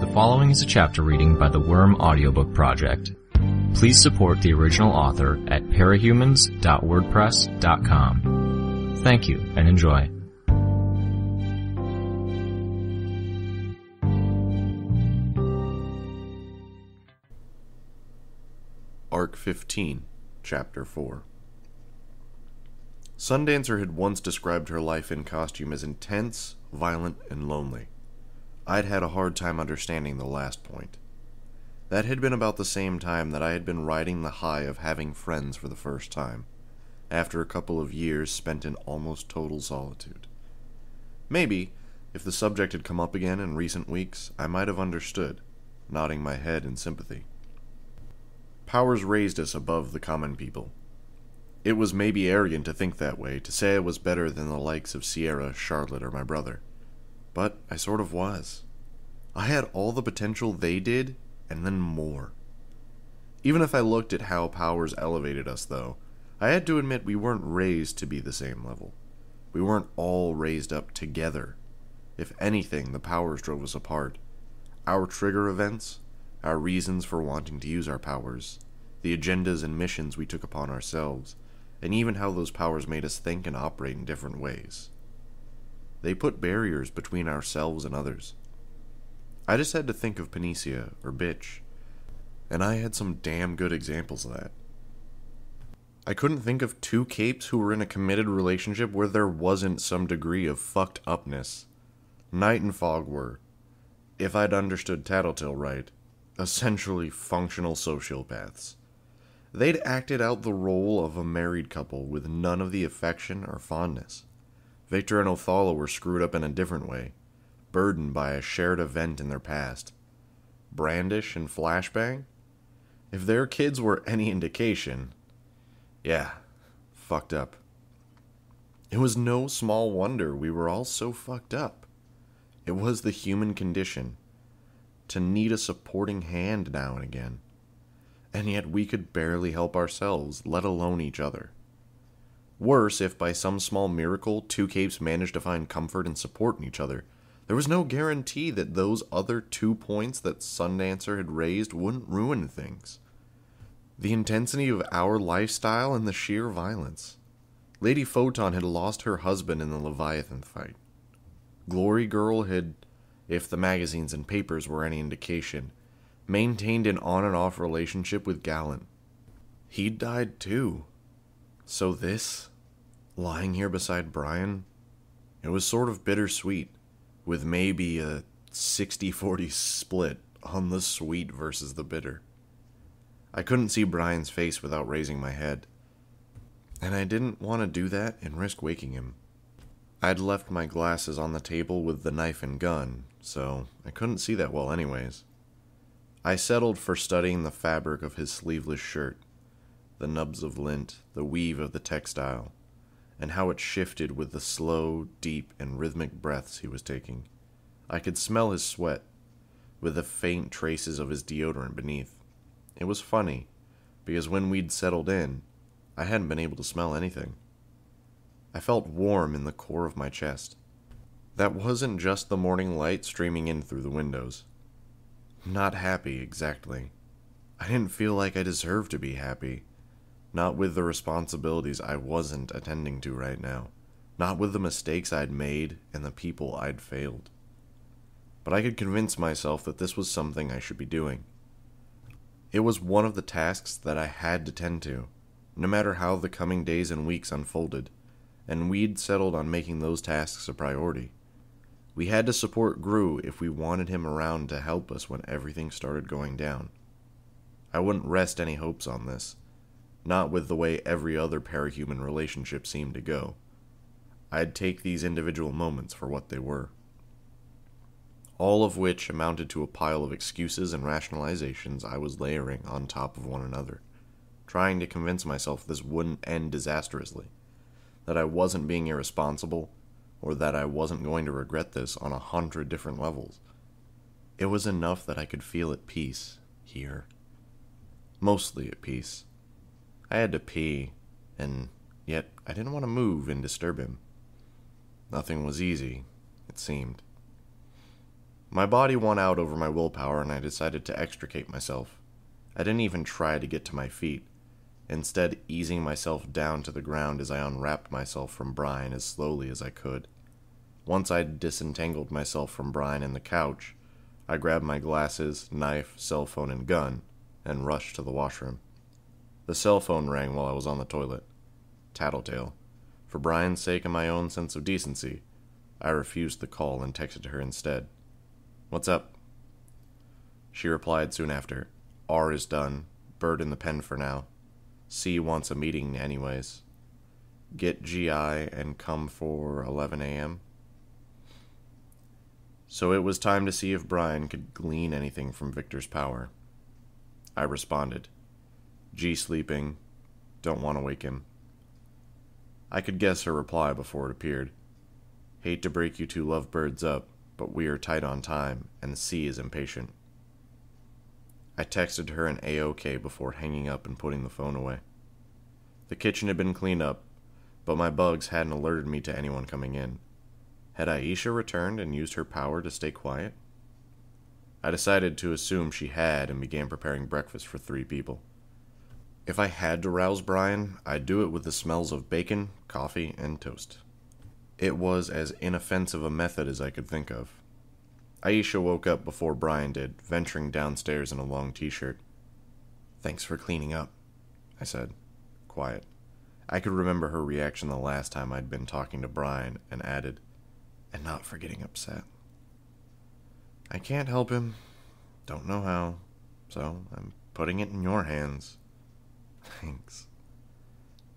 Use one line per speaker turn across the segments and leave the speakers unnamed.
The following is a chapter reading by the Worm Audiobook Project. Please support the original author at parahumans.wordpress.com. Thank you and enjoy.
Arc 15, Chapter 4. Sundancer had once described her life in costume as intense, violent, and lonely. I'd had a hard time understanding the last point. That had been about the same time that I had been riding the high of having friends for the first time, after a couple of years spent in almost total solitude. Maybe, if the subject had come up again in recent weeks, I might have understood, nodding my head in sympathy. Powers raised us above the common people. It was maybe arrogant to think that way, to say I was better than the likes of Sierra, Charlotte, or my brother. But I sort of was. I had all the potential they did, and then more. Even if I looked at how Powers elevated us, though, I had to admit we weren't raised to be the same level. We weren't all raised up together. If anything, the Powers drove us apart. Our trigger events, our reasons for wanting to use our powers, the agendas and missions we took upon ourselves, and even how those powers made us think and operate in different ways. They put barriers between ourselves and others. I just had to think of Panacea, or Bitch, and I had some damn good examples of that. I couldn't think of two capes who were in a committed relationship where there wasn't some degree of fucked upness. Night and Fog were, if I'd understood Tattletale right, essentially functional sociopaths. They'd acted out the role of a married couple with none of the affection or fondness. Victor and Othala were screwed up in a different way, burdened by a shared event in their past. Brandish and Flashbang? If their kids were any indication, yeah, fucked up. It was no small wonder we were all so fucked up. It was the human condition, to need a supporting hand now and again. And yet we could barely help ourselves, let alone each other. Worse, if by some small miracle two capes managed to find comfort and support in each other, there was no guarantee that those other 2 points that Sundancer had raised wouldn't ruin things. The intensity of our lifestyle and the sheer violence. Lady Photon had lost her husband in the Leviathan fight. Glory Girl had, if the magazines and papers were any indication, maintained an on and off relationship with Gallant. He'd died too. So this, lying here beside Brian, it was sort of bittersweet, with maybe a 60-40 split on the sweet versus the bitter. I couldn't see Brian's face without raising my head, and I didn't want to do that and risk waking him. I'd left my glasses on the table with the knife and gun, so I couldn't see that well anyways. I settled for studying the fabric of his sleeveless shirt, the nubs of lint, the weave of the textile, and how it shifted with the slow, deep, and rhythmic breaths he was taking. I could smell his sweat, with the faint traces of his deodorant beneath. It was funny, because when we'd settled in, I hadn't been able to smell anything. I felt warm in the core of my chest. That wasn't just the morning light streaming in through the windows. Not happy, exactly. I didn't feel like I deserved to be happy. Not with the responsibilities I wasn't attending to right now. Not with the mistakes I'd made and the people I'd failed. But I could convince myself that this was something I should be doing. It was one of the tasks that I had to tend to, no matter how the coming days and weeks unfolded, and we'd settled on making those tasks a priority. We had to support Gru if we wanted him around to help us when everything started going down. I wouldn't rest any hopes on this. Not with the way every other parahuman relationship seemed to go. I'd take these individual moments for what they were. All of which amounted to a pile of excuses and rationalizations I was layering on top of one another, trying to convince myself this wouldn't end disastrously, that I wasn't being irresponsible, or that I wasn't going to regret this on 100 different levels. It was enough that I could feel at peace here. Mostly at peace. I had to pee, and yet I didn't want to move and disturb him. Nothing was easy, it seemed. My body won out over my willpower, and I decided to extricate myself. I didn't even try to get to my feet, instead easing myself down to the ground as I unwrapped myself from Brian as slowly as I could. Once I'd disentangled myself from Brian and the couch, I grabbed my glasses, knife, cell phone, and gun, and rushed to the washroom. The cell phone rang while I was on the toilet. Tattletale. For Brian's sake and my own sense of decency, I refused the call and texted her instead. "What's up?" She replied soon after. "R is done. Bird in the pen for now. C wants a meeting anyways. Get GI and come for 11 a.m. So it was time to see if Brian could glean anything from Victor's power. I responded. G sleeping. Don't want to wake him. I could guess her reply before it appeared. Hate to break you two lovebirds up, but we are tight on time, and C is impatient. I texted her an A-OK before hanging up and putting the phone away. The kitchen had been cleaned up, but my bugs hadn't alerted me to anyone coming in. Had Aisha returned and used her power to stay quiet? I decided to assume she had and began preparing breakfast for 3 people. If I had to rouse Brian, I'd do it with the smells of bacon, coffee, and toast. It was as inoffensive a method as I could think of. Aisha woke up before Brian did, venturing downstairs in a long t-shirt. "Thanks for cleaning up," I said, quiet. I could remember her reaction the last time I'd been talking to Brian, and added, "And not for getting upset." "I can't help him. Don't know how. So I'm putting it in your hands." "Thanks."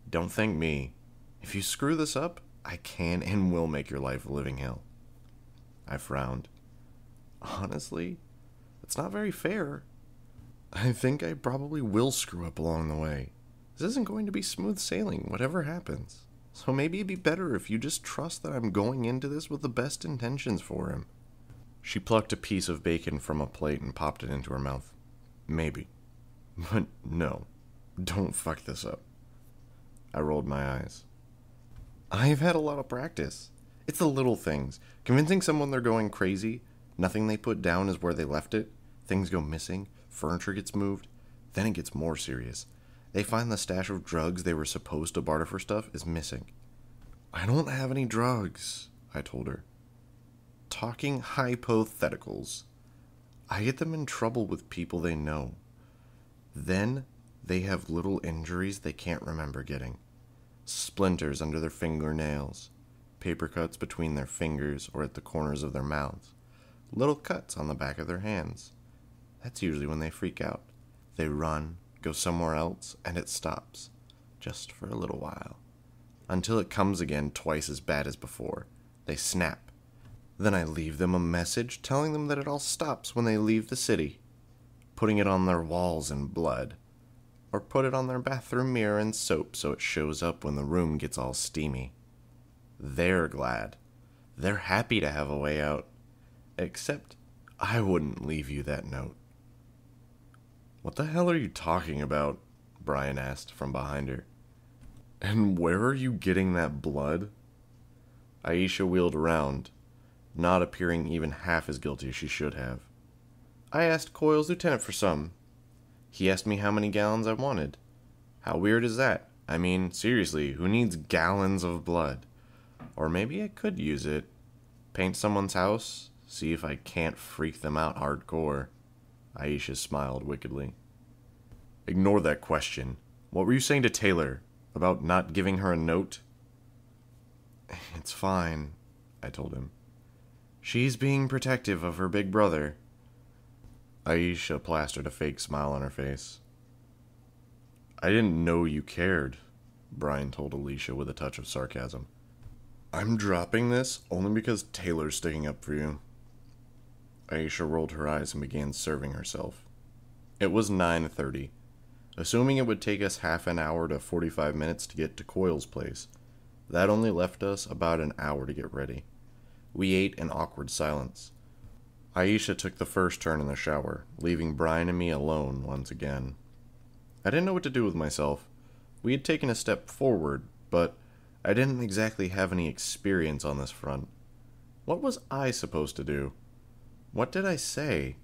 "Don't thank me. If you screw this up, I can and will make your life a living hell." I frowned. "Honestly, it's not very fair. I think I probably will screw up along the way. This isn't going to be smooth sailing, whatever happens. So maybe it'd be better if you just trust that I'm going into this with the best intentions for him." She plucked a piece of bacon from a plate and popped it into her mouth. "Maybe. But no, don't fuck this up." I rolled my eyes. "I've had a lot of practice. It's the little things. Convincing someone they're going crazy, nothing they put down is where they left it, things go missing, furniture gets moved, then it gets more serious. They find the stash of drugs they were supposed to barter for stuff is missing." "I don't have any drugs," I told her. "Talking hypotheticals. I get them in trouble with people they know. Then they have little injuries they can't remember getting. Splinters under their fingernails, paper cuts between their fingers or at the corners of their mouths, little cuts on the back of their hands. That's usually when they freak out. They run, go somewhere else, and it stops, just for a little while, until it comes again twice as bad as before. They snap. Then I leave them a message telling them that it all stops when they leave the city, putting it on their walls in blood, or put it on their bathroom mirror in soap so it shows up when the room gets all steamy. They're glad. They're happy to have a way out. Except I wouldn't leave you that note." "What the hell are you talking about?" Brian asked from behind her. "And where are you getting that blood?" Aisha wheeled around, not appearing even half as guilty as she should have. "I asked Coyle's lieutenant for some. He asked me how many gallons I wanted. How weird is that? I mean, seriously, who needs gallons of blood? Or maybe I could use it. Paint someone's house, see if I can't freak them out hardcore." Aisha smiled wickedly. "Ignore that question. What were you saying to Taylor? About not giving her a note?" "It's fine," I told him. "She's being protective of her big brother." Aisha plastered a fake smile on her face. "I didn't know you cared," Brian told Alicia with a touch of sarcasm. "I'm dropping this only because Taylor's sticking up for you." Aisha rolled her eyes and began serving herself. It was 9:30. Assuming it would take us half an hour to 45 minutes to get to Coyle's place, that only left us about an hour to get ready. We ate in awkward silence. Aisha took the first turn in the shower, leaving Brian and me alone once again. I didn't know what to do with myself. We had taken a step forward, but I didn't exactly have any experience on this front. What was I supposed to do? What did I say?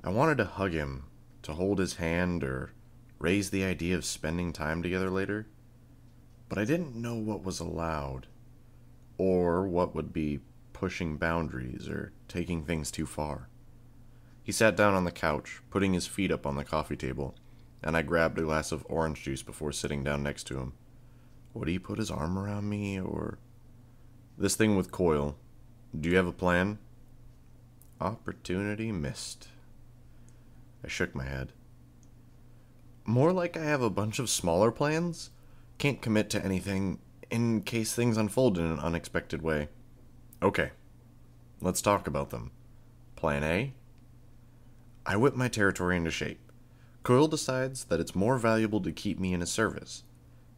I wanted to hug him, to hold his hand, or raise the idea of spending time together later. But I didn't know what was allowed, or what would be pushing boundaries or taking things too far. He sat down on the couch, putting his feet up on the coffee table, and I grabbed a glass of orange juice before sitting down next to him. Would he put his arm around me, or... This thing with Coil, do you have a plan? Opportunity missed. I shook my head. More like I have a bunch of smaller plans. Can't commit to anything in case things unfold in an unexpected way. Okay, let's talk about them. Plan A? I whip my territory into shape. Coil decides that it's more valuable to keep me in his service.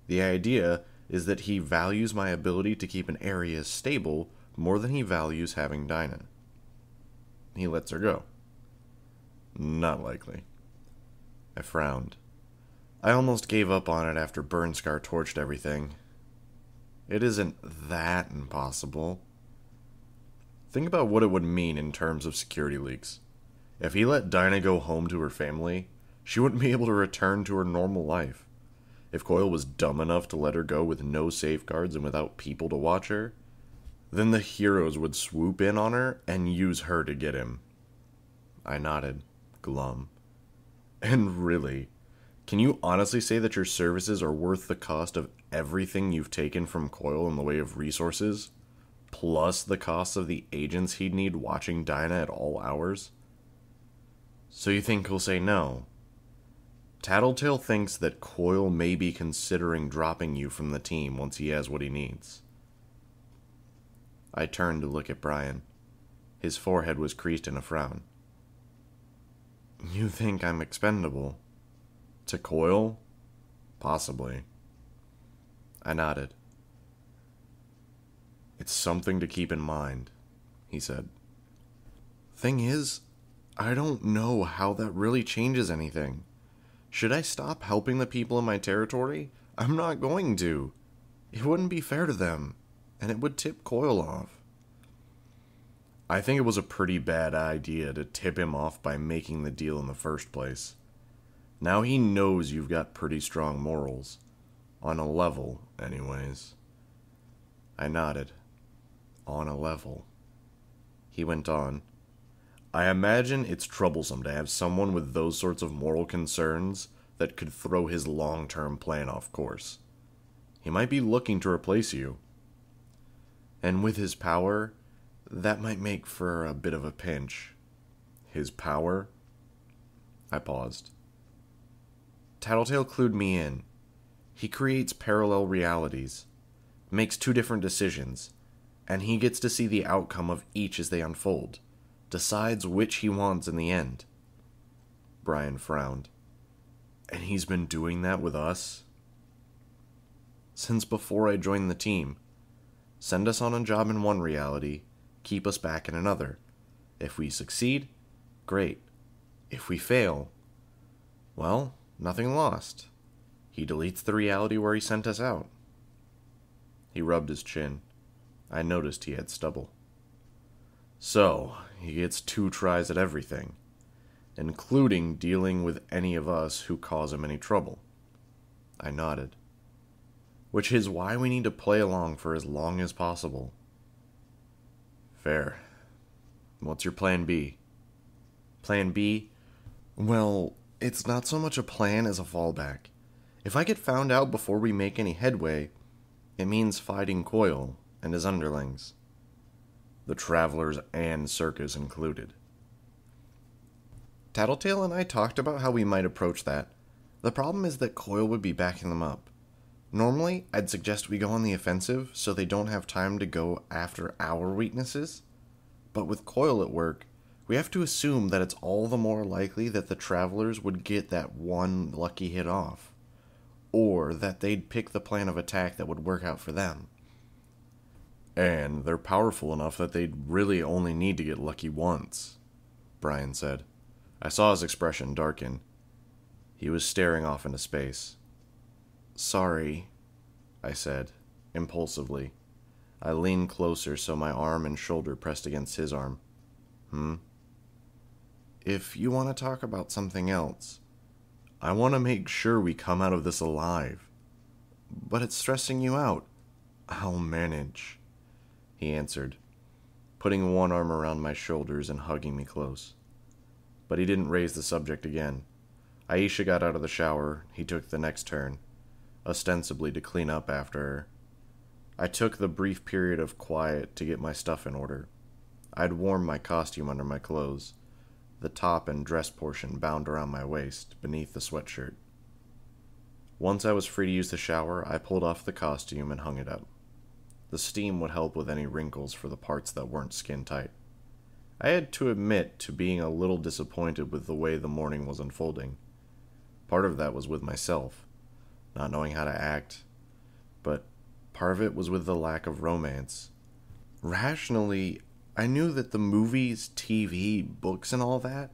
The idea is that he values my ability to keep an area stable more than he values having Dinah. He lets her go. Not likely. I frowned. I almost gave up on it after Burnscar torched everything. It isn't that impossible. Think about what it would mean in terms of security leaks. If he let Dinah go home to her family, she wouldn't be able to return to her normal life. If Coil was dumb enough to let her go with no safeguards and without people to watch her, then the heroes would swoop in on her and use her to get him. I nodded, glum. And really, can you honestly say that your services are worth the cost of everything you've taken from Coil in the way of resources, plus the cost of the agents he'd need watching Dinah at all hours? So you think he'll say no? Tattletale thinks that Coil may be considering dropping you from the team once he has what he needs. I turned to look at Brian. His forehead was creased in a frown. You think I'm expendable? To Coil? Possibly. I nodded. It's something to keep in mind, he said. Thing is, I don't know how that really changes anything. Should I stop helping the people in my territory? I'm not going to. It wouldn't be fair to them, and it would tip Coil off. I think it was a pretty bad idea to tip him off by making the deal in the first place. Now he knows you've got pretty strong morals. On a level, anyways. I nodded. On a level. He went on. I imagine it's troublesome to have someone with those sorts of moral concerns that could throw his long-term plan off course. He might be looking to replace you. And with his power, that might make for a bit of a pinch. His power? I paused. Tattletale clued me in. He creates parallel realities, makes two different decisions, and he gets to see the outcome of each as they unfold. Decides which he wants in the end. Brian frowned. And he's been doing that with us? Since before I joined the team. Send us on a job in one reality, keep us back in another. If we succeed, great. If we fail, well, nothing lost. He deletes the reality where he sent us out. He rubbed his chin. I noticed he had stubble. So, he gets 2 tries at everything, including dealing with any of us who cause him any trouble. I nodded. Which is why we need to play along for as long as possible. Fair. What's your plan B? Plan B? Well, it's not so much a plan as a fallback. If I get found out before we make any headway, it means fighting Coil and his underlings. The Travelers and Circus included. Tattletale and I talked about how we might approach that. The problem is that Coil would be backing them up. Normally, I'd suggest we go on the offensive so they don't have time to go after our weaknesses. But with Coil at work, we have to assume that it's all the more likely that the Travelers would get that one lucky hit off. Or that they'd pick the plan of attack that would work out for them. And they're powerful enough that they'd really only need to get lucky once, Brian said. I saw his expression darken. He was staring off into space. Sorry, I said, impulsively. I leaned closer so my arm and shoulder pressed against his arm. if you want to talk about something else, I want to make sure we come out of this alive. But it's stressing you out. I'll manage, he answered, putting one arm around my shoulders and hugging me close. But he didn't raise the subject again. Aisha got out of the shower. He took the next turn, ostensibly to clean up after her. I took the brief period of quiet to get my stuff in order. I'd warmed my costume under my clothes, the top and dress portion bound around my waist, beneath the sweatshirt. Once I was free to use the shower, I pulled off the costume and hung it up. The steam would help with any wrinkles for the parts that weren't skin tight. I had to admit to being a little disappointed with the way the morning was unfolding. Part of that was with myself, not knowing how to act, but part of it was with the lack of romance. Rationally, I knew that the movies, TV, books, and all that,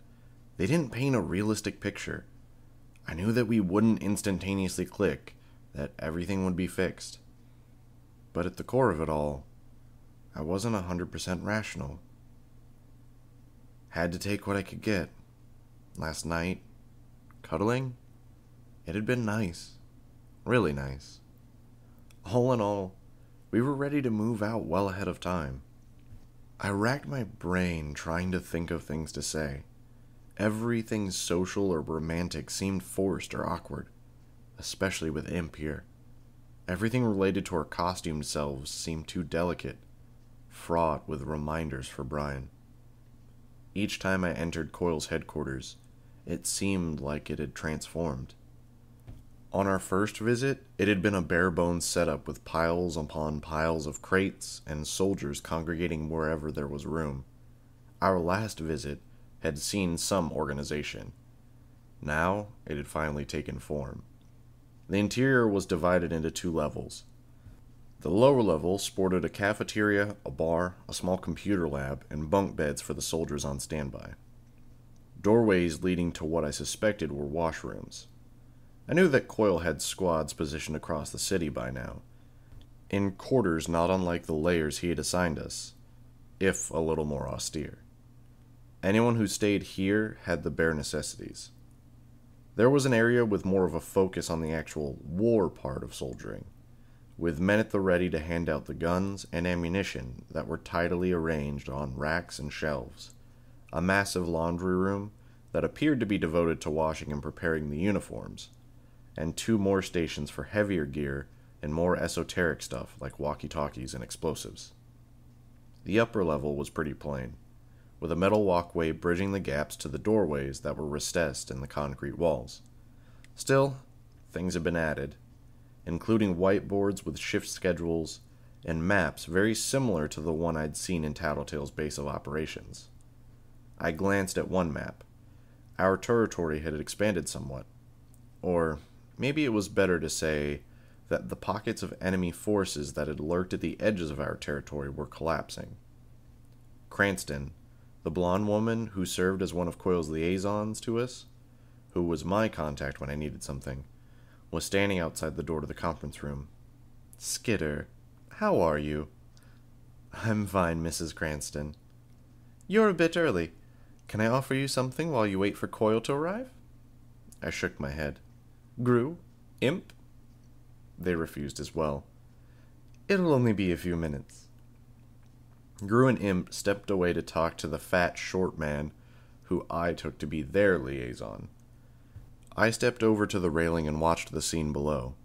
they didn't paint a realistic picture. I knew that we wouldn't instantaneously click, that everything would be fixed. But at the core of it all, I wasn't 100% rational. Had to take what I could get. Last night, cuddling, it had been nice. Really nice. All in all, we were ready to move out well ahead of time. I racked my brain trying to think of things to say. Everything social or romantic seemed forced or awkward, especially with Imp here. Everything related to our costumed selves seemed too delicate, fraught with reminders for Brian. Each time I entered Coil's headquarters, it seemed like it had transformed. On our first visit, it had been a bare-bones setup with piles upon piles of crates and soldiers congregating wherever there was room. Our last visit had seen some organization. Now, it had finally taken form. The interior was divided into 2 levels. The lower level sported a cafeteria, a bar, a small computer lab, and bunk beds for the soldiers on standby. Doorways leading to what I suspected were washrooms. I knew that Coil had squads positioned across the city by now, in quarters not unlike the layers he had assigned us, if a little more austere. Anyone who stayed here had the bare necessities. There was an area with more of a focus on the actual war part of soldiering, with men at the ready to hand out the guns and ammunition that were tidily arranged on racks and shelves, a massive laundry room that appeared to be devoted to washing and preparing the uniforms, and 2 more stations for heavier gear and more esoteric stuff like walkie-talkies and explosives. The upper level was pretty plain, with a metal walkway bridging the gaps to the doorways that were recessed in the concrete walls. Still, things had been added, including whiteboards with shift schedules and maps very similar to the one I'd seen in Tattletale's base of operations. I glanced at one map. Our territory had expanded somewhat, or maybe it was better to say that the pockets of enemy forces that had lurked at the edges of our territory were collapsing. Cranston, the blonde woman who served as one of Coil's liaisons to us, who was my contact when I needed something, was standing outside the door to the conference room. "Skidder, how are you?" "I'm fine, Mrs. Cranston." "You're a bit early. Can I offer you something while you wait for Coil to arrive?" I shook my head. "Gru? Imp?" They refused as well. "It'll only be a few minutes." Gru and Imp stepped away to talk to the fat, short man who I took to be their liaison. I stepped over to the railing and watched the scene below.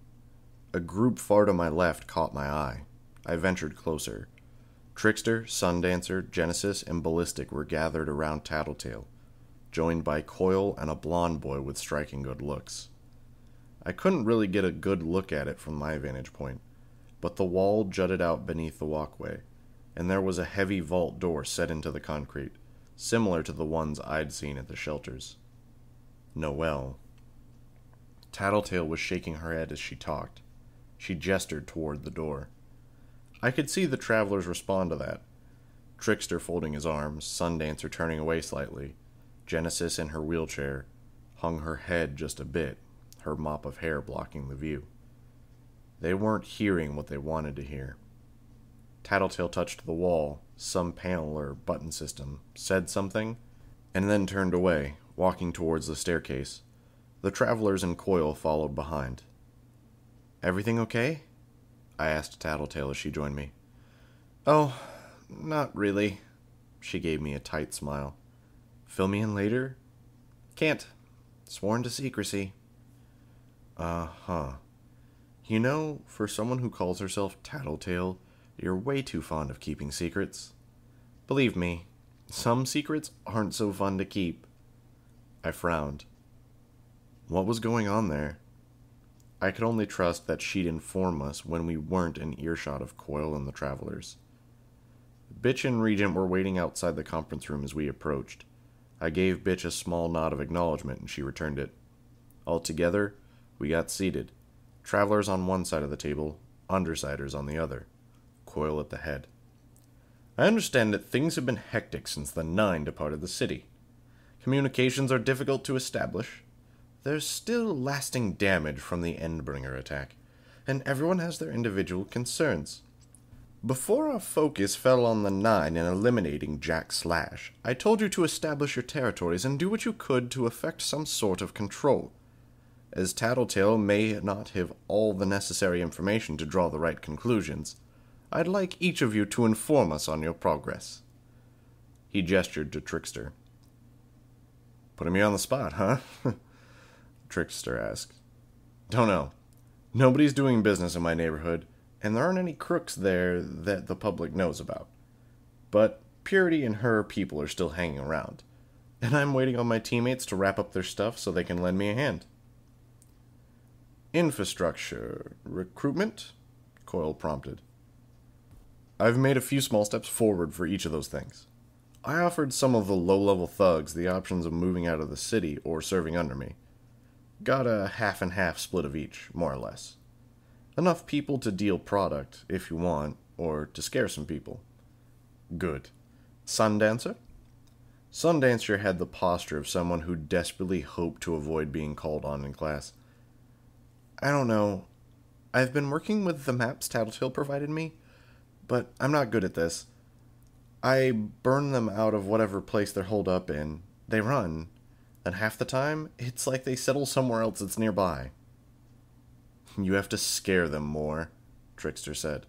A group far to my left caught my eye. I ventured closer. Trickster, Sundancer, Genesis, and Ballistic were gathered around Tattletale, joined by Coil and a blonde boy with striking good looks. I couldn't really get a good look at it from my vantage point, but the wall jutted out beneath the walkway, and there was a heavy vault door set into the concrete, similar to the ones I'd seen at the shelters. Noelle. Tattletale was shaking her head as she talked. She gestured toward the door. I could see the travelers respond to that. Trickster folding his arms, Sundancer turning away slightly, Genesis in her wheelchair, hung her head just a bit, her mop of hair blocking the view. They weren't hearing what they wanted to hear. Tattletale touched the wall, some panel or button system, said something, and then turned away, walking towards the staircase. The travelers and Coil followed behind. "Everything okay?" I asked Tattletale as she joined me. "Oh, not really." She gave me a tight smile. "Fill me in later?" "Can't. Sworn to secrecy." Uh-huh. You know, for someone who calls herself Tattletale, you're way too fond of keeping secrets. Believe me, some secrets aren't so fun to keep. I frowned. What was going on there? I could only trust that she'd inform us when we weren't in earshot of Coil and the travelers. Bitch and Regent were waiting outside the conference room as we approached. I gave Bitch a small nod of acknowledgement and she returned it. Altogether, we got seated. Travelers on one side of the table, undersiders on the other. Coil at the head. "I understand that things have been hectic since the Nine departed the city. Communications are difficult to establish. There's still lasting damage from the Endbringer attack, and everyone has their individual concerns. Before our focus fell on the Nine and eliminating Jack Slash, I told you to establish your territories and do what you could to effect some sort of control. As Tattletale may not have all the necessary information to draw the right conclusions, I'd like each of you to inform us on your progress." He gestured to Trickster. "Putting me on the spot, huh?" Trickster asked. "Don't know. Nobody's doing business in my neighborhood, and there aren't any crooks there that the public knows about. But Purity and her people are still hanging around, and I'm waiting on my teammates to wrap up their stuff so they can lend me a hand." "Infrastructure, recruitment?" Coil prompted. "I've made a few small steps forward for each of those things. I offered some of the low-level thugs the options of moving out of the city or serving under me. Got a half-and-half split of each, more or less. Enough people to deal product, if you want, or to scare some people." "Good. Sundancer?" Sundancer had the posture of someone who desperately hoped to avoid being called on in class. "I don't know. I've been working with the maps Tattletale provided me, but I'm not good at this. I burn them out of whatever place they're holed up in. They run, and half the time, it's like they settle somewhere else that's nearby." "You have to scare them more," Trickster said.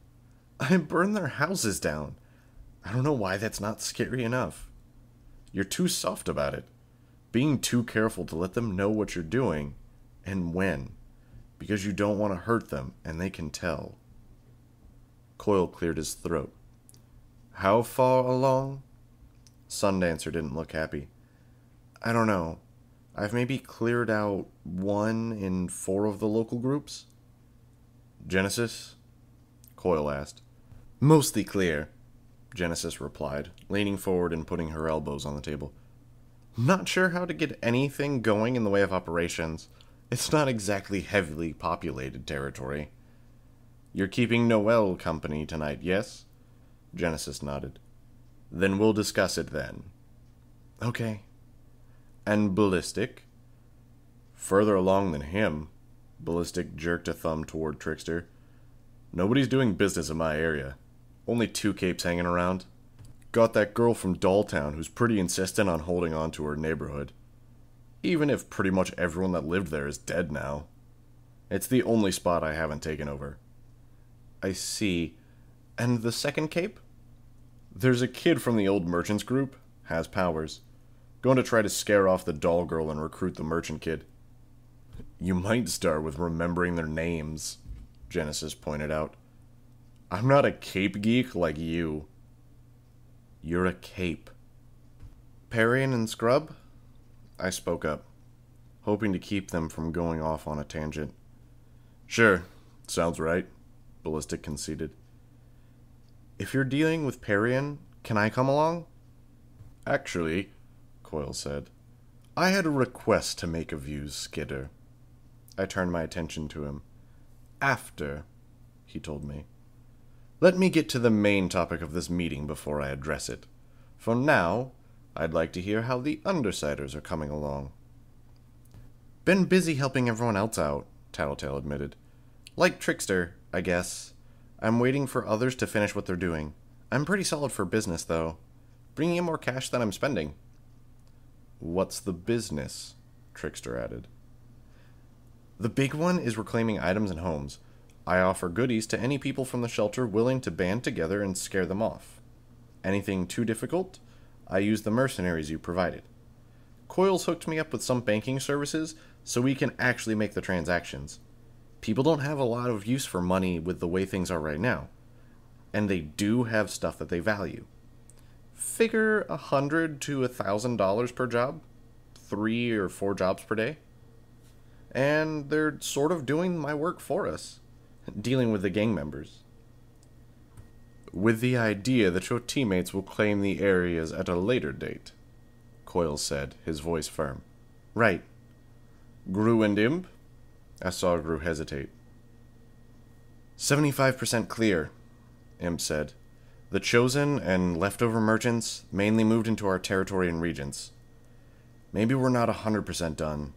"I burn their houses down. I don't know why that's not scary enough." "You're too soft about it. Being too careful to let them know what you're doing, and when, because you don't want to hurt them, and they can tell." Coil cleared his throat. "How far along?" Sundancer didn't look happy. "I don't know. I've maybe cleared out 1 in 4 of the local groups." "Genesis?" Coil asked. "Mostly clear," Genesis replied, leaning forward and putting her elbows on the table. "Not sure how to get anything going in the way of operations. It's not exactly heavily populated territory." "You're keeping Noelle company tonight, yes?" Genesis nodded. "Then we'll discuss it then." "Okay." "And Ballistic?" "Further along than him." Ballistic jerked a thumb toward Trickster. "Nobody's doing business in my area. Only 2 capes hanging around. Got that girl from Dolltown who's pretty insistent on holding on to her neighborhood. Even if pretty much everyone that lived there is dead now. It's the only spot I haven't taken over." "I see. And the second cape?" "There's a kid from the old merchants group. Has powers. Going to try to scare off the doll girl and recruit the merchant kid." "You might start with remembering their names," Genesis pointed out. "I'm not a cape geek like you." "You're a cape." "Parian and Scrub?" I spoke up, hoping to keep them from going off on a tangent. "Sure, sounds right," Ballistic conceded. "If you're dealing with Parian, can I come along?" "Actually," Coil said, "I had a request to make of you, Skidder." I turned my attention to him. "After," he told me. "Let me get to the main topic of this meeting before I address it. For now, I'd like to hear how the Undersiders are coming along." "Been busy helping everyone else out," Tattletale admitted. "Like Trickster, I guess. I'm waiting for others to finish what they're doing. I'm pretty solid for business, though. Bringing in more cash than I'm spending." What's the business? Trickster added. The big one is reclaiming items and homes. I offer goodies to any people from the shelter willing to band together and scare them off. Anything too difficult? I use the mercenaries you provided. Coil's hooked me up with some banking services, so we can actually make the transactions. People don't have a lot of use for money with the way things are right now. And they do have stuff that they value. Figure $100 to $1,000 per job. 3 or 4 jobs per day. And they're sort of doing my work for us. Dealing with the gang members. With the idea that your teammates will claim the areas at a later date, Coil said, his voice firm. Right. Gru and Imp? I saw Gru hesitate. 75% clear, Imp said. The chosen and leftover merchants mainly moved into our territory and regions. Maybe we're not 100% done,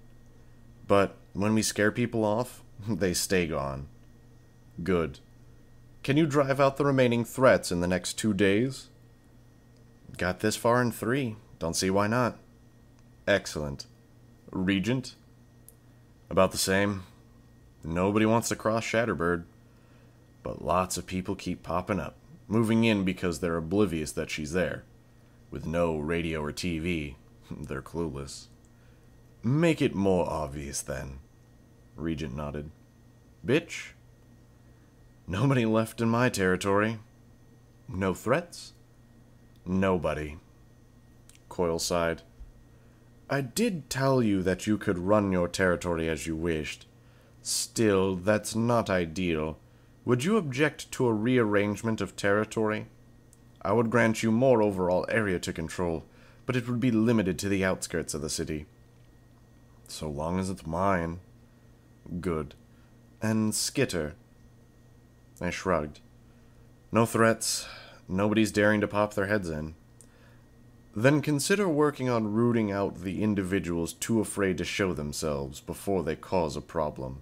but when we scare people off, they stay gone. Good. Can you drive out the remaining threats in the next 2 days? Got this far in 3. Don't see why not. Excellent. Regent? About the same. Nobody wants to cross Shatterbird. But lots of people keep popping up, moving in because they're oblivious that she's there. With no radio or TV, they're clueless. Make it more obvious then. Regent nodded. Bitch? Nobody left in my territory. No threats? Nobody. Coil sighed. I did tell you that you could run your territory as you wished. Still, that's not ideal. Would you object to a rearrangement of territory? I would grant you more overall area to control, but it would be limited to the outskirts of the city. So long as it's mine. Good. And Skitter? I shrugged. No threats. Nobody's daring to pop their heads in. Then consider working on rooting out the individuals too afraid to show themselves before they cause a problem.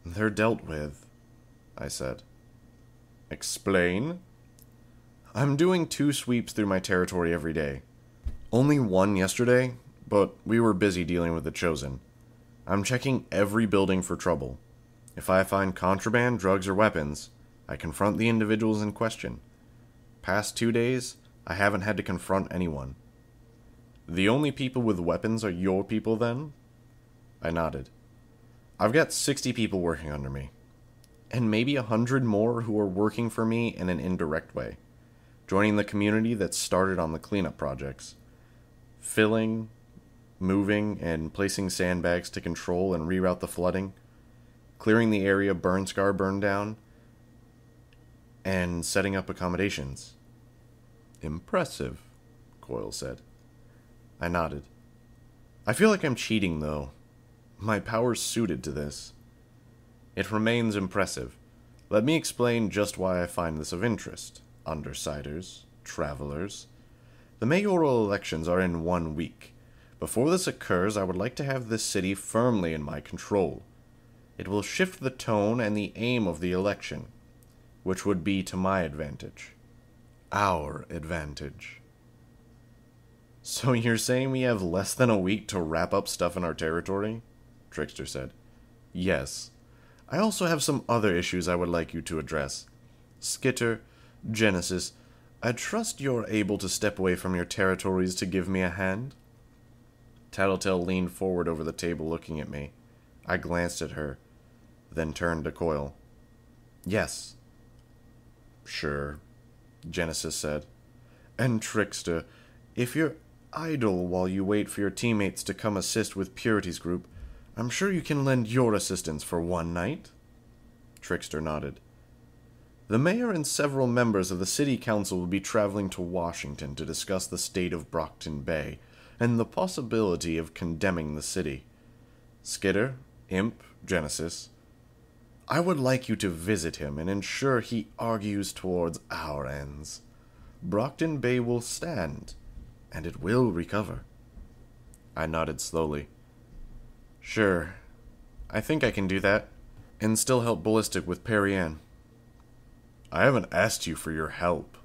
They're dealt with, I said. Explain? I'm doing 2 sweeps through my territory every day. Only 1 yesterday, but we were busy dealing with the Chosen. I'm checking every building for trouble. If I find contraband, drugs, or weapons, I confront the individuals in question. Past 2 days, I haven't had to confront anyone. The only people with weapons are your people, then? I nodded. I've got 60 people working under me. And maybe 100 more who are working for me in an indirect way. Joining the community that started on the cleanup projects. Filling, moving, and placing sandbags to control and reroute the flooding. Clearing the area burn scar burned down. And setting up accommodations. Impressive, Coil said. I nodded. I feel like I'm cheating, though. My power's suited to this. It remains impressive. Let me explain just why I find this of interest. Undersiders, travelers. The mayoral elections are in 1 week. Before this occurs, I would like to have this city firmly in my control. It will shift the tone and the aim of the election, which would be to my advantage. Our advantage. So you're saying we have less than a week to wrap up stuff in our territory? Trickster said. Yes. I also have some other issues I would like you to address. Skitter, Genesis, I trust you're able to step away from your territories to give me a hand? Tattletale leaned forward over the table looking at me. I glanced at her, then turned to Coil. Yes. Sure, Genesis said. And Trickster, if you're idle while you wait for your teammates to come assist with Purity's group, I'm sure you can lend your assistance for 1 night? Trickster nodded. The mayor and several members of the city council will be traveling to Washington to discuss the state of Brockton Bay and the possibility of condemning the city. Skitter, Imp, Genesis, I would like you to visit him and ensure he argues towards our ends. Brockton Bay will stand, and it will recover. I nodded slowly. Sure, I think I can do that, and still help Ballistic with Perry Ann. I haven't asked you for your help,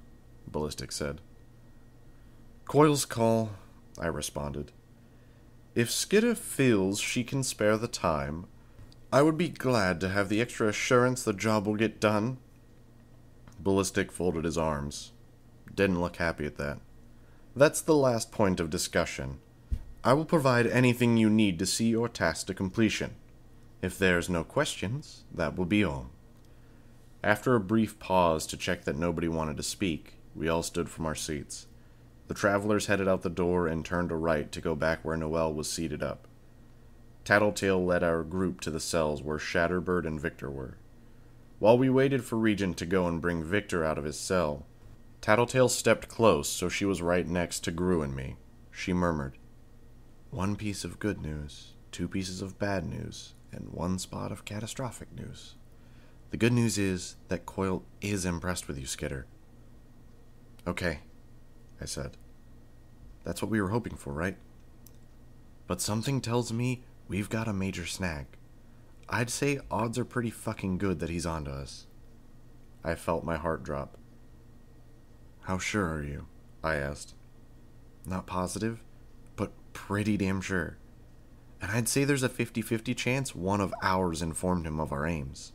Ballistic said. Coil's call, I responded. If Skidder feels she can spare the time, I would be glad to have the extra assurance the job will get done. Ballistic folded his arms. Didn't look happy at that. That's the last point of discussion. I will provide anything you need to see your task to completion. If there's no questions, that will be all. After a brief pause to check that nobody wanted to speak, we all stood from our seats. The travelers headed out the door and turned a right to go back where Noelle was seated up. Tattletale led our group to the cells where Shatterbird and Victor were. While we waited for Regent to go and bring Victor out of his cell, Tattletale stepped close so she was right next to Gru and me. She murmured, "One piece of good news, 2 pieces of bad news, and 1 spot of catastrophic news. The good news is that Coil is impressed with you, Skidder." "Okay," I said. "That's what we were hoping for, right? But something tells me we've got a major snag. I'd say odds are pretty fucking good that he's onto us." I felt my heart drop. "How sure are you?" I asked. "Not positive, but pretty damn sure. And I'd say there's a 50-50 chance one of ours informed him of our aims."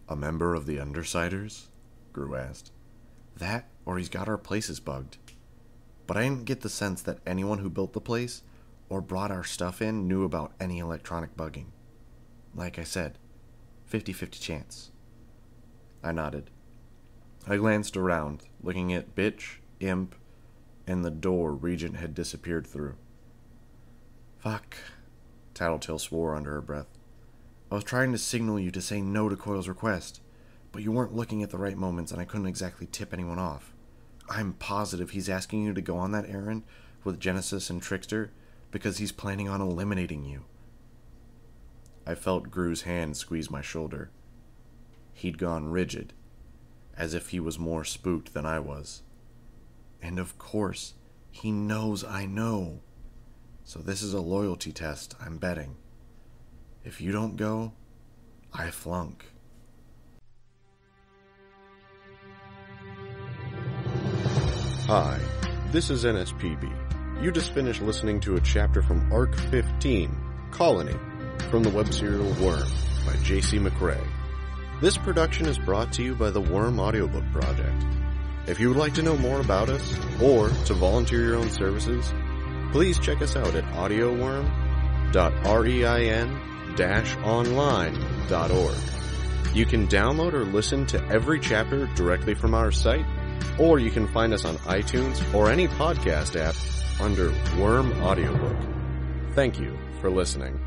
"A member of the Undersiders?" Gru asked. "That, or he's got our places bugged. But I didn't get the sense that anyone who built the place or brought our stuff in knew about any electronic bugging. Like I said, 50-50 chance." I nodded. I glanced around, looking at Bitch, Imp, and the door Regent had disappeared through. "Fuck," Tattletale swore under her breath. "I was trying to signal you to say no to Coil's request, but you weren't looking at the right moments and I couldn't exactly tip anyone off. I'm positive he's asking you to go on that errand with Genesis and Trickster because he's planning on eliminating you." I felt Gru's hand squeeze my shoulder. He'd gone rigid, as if he was more spooked than I was. And of course, he knows I know. So this is a loyalty test, I'm betting. If you don't go, I flunk.
Hi, this is NSPB. You just finished listening to a chapter from Arc 15, Colony, from the web serial Worm by J.C. McRae. This production is brought to you by the Worm Audiobook Project. If you would like to know more about us, or to volunteer your own services, please check us out at audioworm.rein-online.org. You can download or listen to every chapter directly from our site, or you can find us on iTunes or any podcast app under Worm Audiobook. Thank you for listening.